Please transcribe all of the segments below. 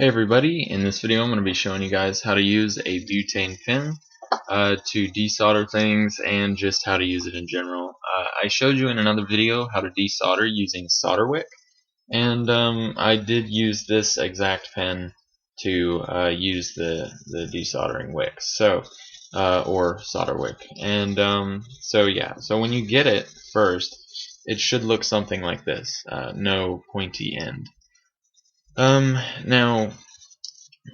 Hey everybody, in this video I'm going to be showing you guys how to use a butane pen to desolder things and just how to use it in general. I showed you in another video how to desolder using solder wick, and I did use this exact pen to use the desoldering wick, or solder wick. And so when you get it first, it should look something like this, no pointy end. Now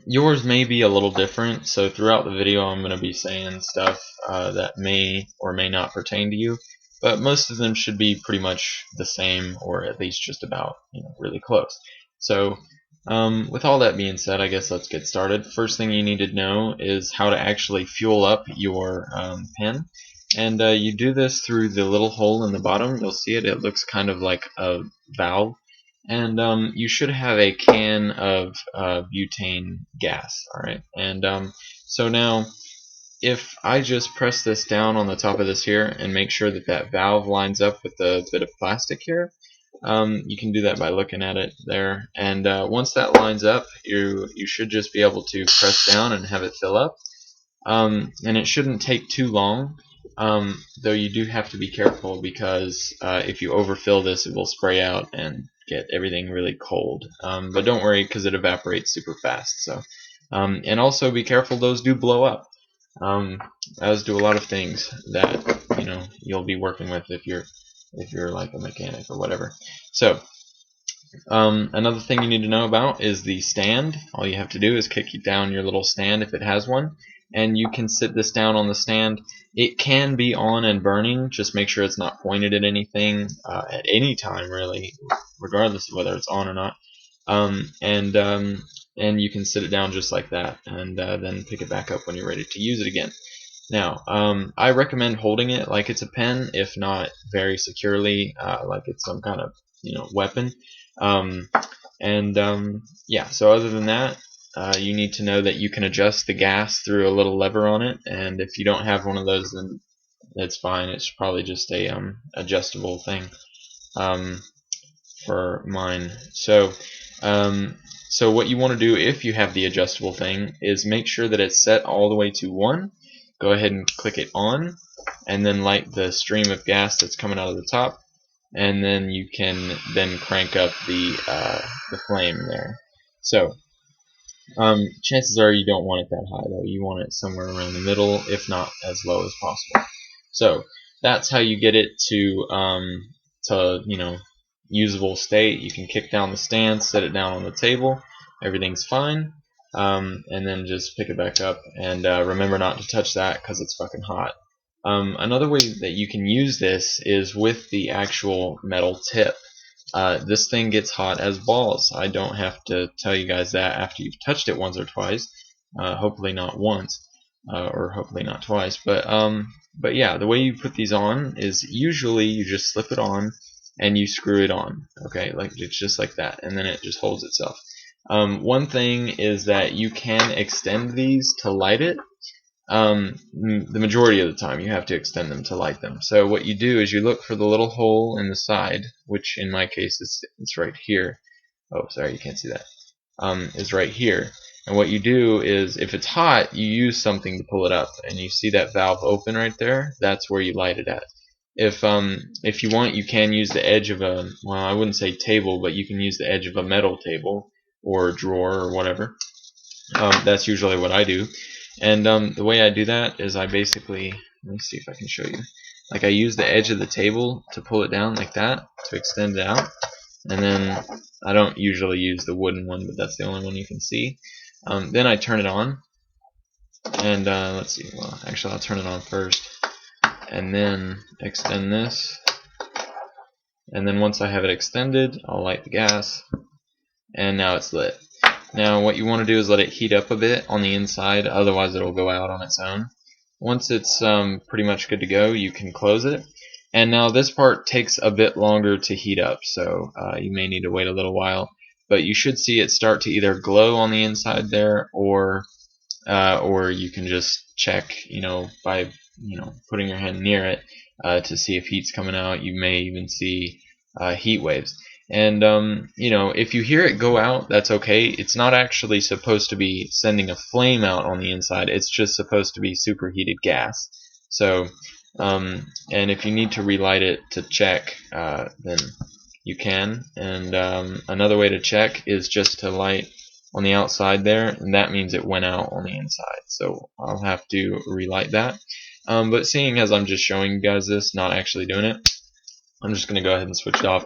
yours may be a little different, so throughout the video I'm going to be saying stuff that may or may not pertain to you, but most of them should be pretty much the same, or at least just about, really close. So with all that being said, I guess let's get started. First thing you need to know is how to actually fuel up your pen, and you do this through the little hole in the bottom. You'll see it. It looks kind of like a valve. And you should have a can of butane gas. Alright, and so now if I just press this down on the top of this here and make sure that that valve lines up with the bit of plastic here, you can do that by looking at it there, and once that lines up, you should just be able to press down and have it fill up. And it shouldn't take too long, though you do have to be careful, because if you overfill this, it will spray out and get everything really cold. But don't worry, because it evaporates super fast. So, and also be careful; those do blow up, as do a lot of things that you'll be working with if you're like a mechanic or whatever. So. Another thing you need to know about is the stand. All you have to do is kick down your little stand if it has one, and you can sit this down on the stand. It can be on and burning. Just make sure it's not pointed at anything at any time, really, regardless of whether it's on or not. And you can sit it down just like that, and then pick it back up when you're ready to use it again. Now, I recommend holding it like it's a pen, if not very securely, like it's some kind of weapon. Yeah, so other than that, you need to know that you can adjust the gas through a little lever on it, and if you don't have one of those, then it's fine. It's probably just a adjustable thing for mine. So what you want to do if you have the adjustable thing is make sure that it's set all the way to 1. Go ahead and click it on, and then light the stream of gas that's coming out of the top, and then you can then crank up the flame there. So chances are you don't want it that high, though. You want it somewhere around the middle, if not as low as possible. So that's how you get it to usable state. You can kick down the stand, set it down on the table, everything's fine, and then just pick it back up, and remember not to touch that because it's fucking hot. Another way that you can use this is with the actual metal tip. This thing gets hot as balls. I don't have to tell you guys that after you've touched it once or twice. Hopefully not once, or hopefully not twice. But yeah, the way you put these on is usually you just slip it on and you screw it on. Okay, like it's just like that, and then it just holds itself. One thing is that you can extend these to light it. The majority of the time you have to extend them to light them. So what you do is you look for the little hole in the side, which in my case it's right here. Oh, sorry, you can't see that. Is right here. And what you do is, if it's hot, you use something to pull it up, and you see that valve open right there. That's where you light it at. If you want, you can use the edge of a, well, I wouldn't say table, but you can use the edge of a metal table or drawer or whatever. That's usually what I do. And the way I do that is I basically, let me see if I can show you. Like, I use the edge of the table to pull it down like that, to extend it out. And then I don't usually use the wooden one, but that's the only one you can see. Then I turn it on. And let's see, well, actually I'll turn it on first. And then extend this. And then once I have it extended, I'll light the gas. And now it's lit. Now what you want to do is let it heat up a bit on the inside, otherwise it'll go out on its own. Once it's pretty much good to go, you can close it. And now this part takes a bit longer to heat up, so you may need to wait a little while. But you should see it start to either glow on the inside there, or you can just check, by putting your hand near it to see if heat's coming out. You may even see heat waves. And you know, if you hear it go out, that's okay. It's not actually supposed to be sending a flame out on the inside. It's just supposed to be superheated gas. So and if you need to relight it to check, then you can. And another way to check is just to light on the outside there, and that means it went out on the inside. So I'll have to relight that. But seeing as I'm just showing you guys this, not actually doing it, I'm just going to go ahead and switch it off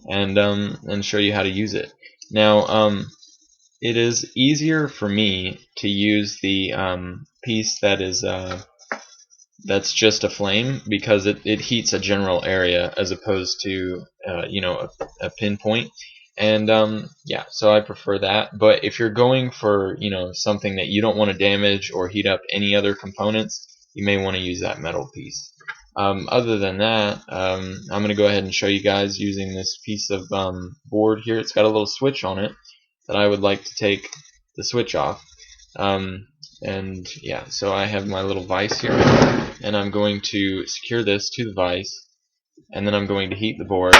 and show you how to use it. Now, it is easier for me to use the piece that is that's just a flame, because it heats a general area as opposed to you know, a pinpoint. And yeah, so I prefer that. But if you're going for, you know, something that you don't want to damage or heat up any other components, you may want to use that metal piece. Other than that, I'm going to go ahead and show you guys using this piece of board here. It's got a little switch on it that I would like to take the switch off. And yeah, so I have my little vise here, and I'm going to secure this to the vise, and then I'm going to heat the board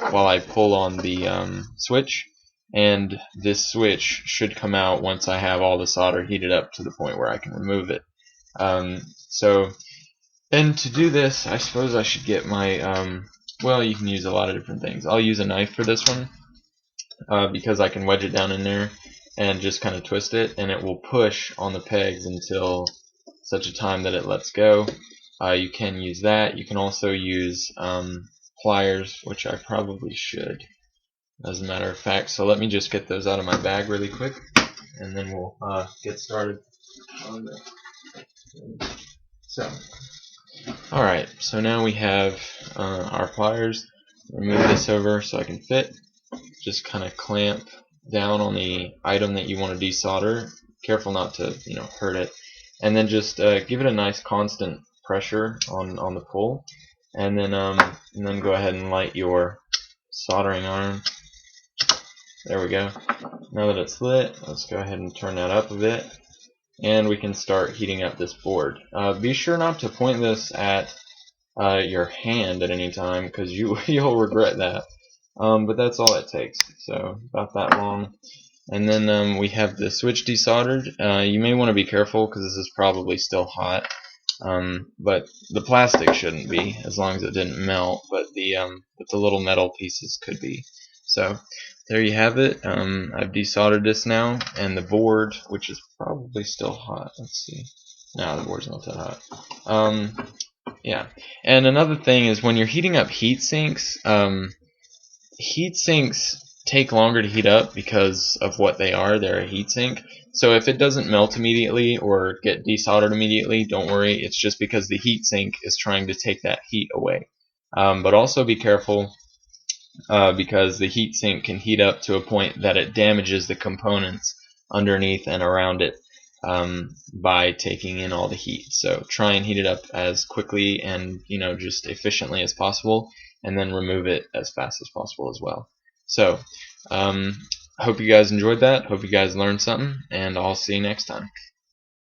while I pull on the switch. And this switch should come out once I have all the solder heated up to the point where I can remove it. So, and to do this, I suppose I should get my, well, you can use a lot of different things. I'll use a knife for this one, because I can wedge it down in there and just kind of twist it, and it will push on the pegs until such a time that it lets go. You can use that. You can also use pliers, which I probably should, as a matter of fact. So let me just get those out of my bag really quick, and then we'll get started on this. So, alright, so now we have our pliers. Remove this over so I can fit. Just kind of clamp down on the item that you want to desolder. Careful not to, you know, hurt it. And then just give it a nice constant pressure on the pull. And then go ahead and light your soldering iron. There we go. Now that it's lit, let's go ahead and turn that up a bit, and we can start heating up this board. Be sure not to point this at your hand at any time, because you'll regret that. But that's all it takes, so about that long. And then we have the switch desoldered. You may want to be careful because this is probably still hot, but the plastic shouldn't be, as long as it didn't melt, but the little metal pieces could be. So there you have it. I've desoldered this now, and the board, which is probably still hot. Let's see. No, the board's not that hot. Yeah. And another thing is, when you're heating up heat sinks take longer to heat up because of what they are. They're a heat sink. So if it doesn't melt immediately or get desoldered immediately, don't worry. It's just because the heat sink is trying to take that heat away. But also be careful, because the heat sink can heat up to a point that it damages the components underneath and around it by taking in all the heat. So try and heat it up as quickly and, you know, just efficiently as possible, and then remove it as fast as possible as well. So hope you guys enjoyed that. Hope you guys learned something, and I'll see you next time.